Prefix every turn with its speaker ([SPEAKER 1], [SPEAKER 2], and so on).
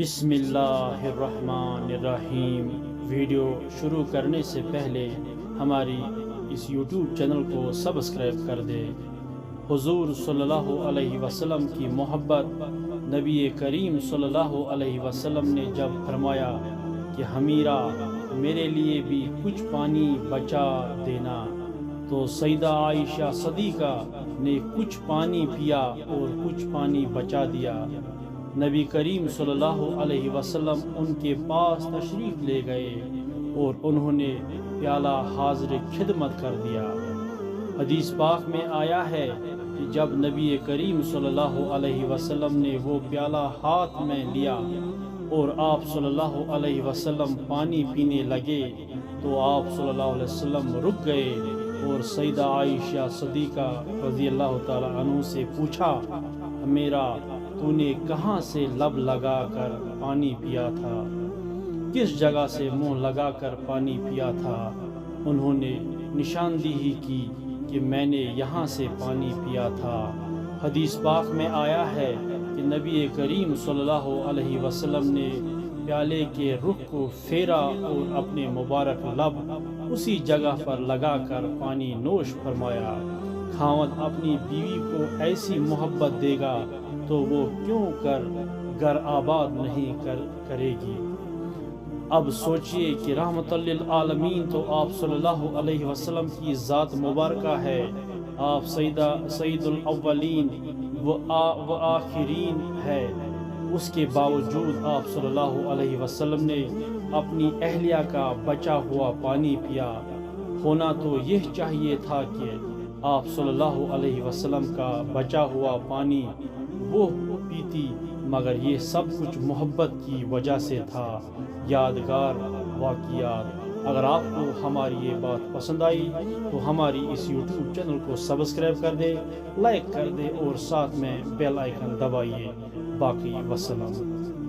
[SPEAKER 1] بسم اللہ الرحمن الرحیم۔ ویڈیو شروع کرنے سے پہلے ہماری اس یوٹیوب چینل کو سبسکرائب کر دے۔ حضور صلی اللہ علیہ وسلم کی محبت۔ نبی کریم صلی اللہ علیہ وسلم نے جب فرمایا کہ ہمیرا میرے لیے بھی کچھ پانی بچا دینا، تو سیدہ عائشہ صدیقہ نے کچھ پانی پیا اور کچھ پانی بچا دیا۔ نبی کریم صلی اللہ علیہ وسلم ان کے پاس تشریف لے گئے اور انہوں نے پیالہ حاضر خدمت کر دیا۔ حدیث پاک میں آیا ہے کہ جب نبی کریم صلی اللہ علیہ وسلم نے وہ پیالہ ہاتھ میں لیا اور آپ صلی اللہ علیہ وسلم پانی پینے لگے، تو آپ صلی اللہ علیہ وسلم رک گئے اور سیدہ عائشہ صدیقہ رضی اللہ تعالی عنہ سے پوچھا، میرا تو نے کہاں سے لب لگا کر پانی پیا تھا، کس جگہ سے منہ لگا کر پانی پیا تھا؟ انہوں نے نشاندہی کی کہ میں نے یہاں سے پانی پیا تھا۔ حدیث پاک میں آیا ہے کہ نبی کریم صلی اللہ علیہ وسلم نے پیالے کے رخ کو پھیرا اور اپنے مبارک لب اسی جگہ پر لگا کر پانی نوش فرمایا۔ خاوند اپنی بیوی کو ایسی محبت دے گا تو وہ کیوں کر گھر آباد نہیں کرے گی؟ اب سوچئے کہ رحمت للعالمین تو آپ صلی اللہ علیہ وسلم کی ذات مبارکہ ہے، آپ سید الاولین و آخرین ہے، اس کے باوجود آپ صلی اللہ علیہ وسلم نے اپنی اہلیہ کا بچا ہوا پانی پیا۔ ہونا تو یہ چاہیے تھا کہ آپ صلی اللہ علیہ وسلم کا بچا ہوا پانی وہ پیتی، مگر یہ سب کچھ محبت کی وجہ سے تھا۔ یادگار واقعات۔ اگر آپ کو ہماری یہ بات پسند آئی تو ہماری اس یوٹیوب چینل کو سبسکرائب کر دے، لائک کر دے اور ساتھ میں بیل آئیکن دبائیے۔ باقی وسلام۔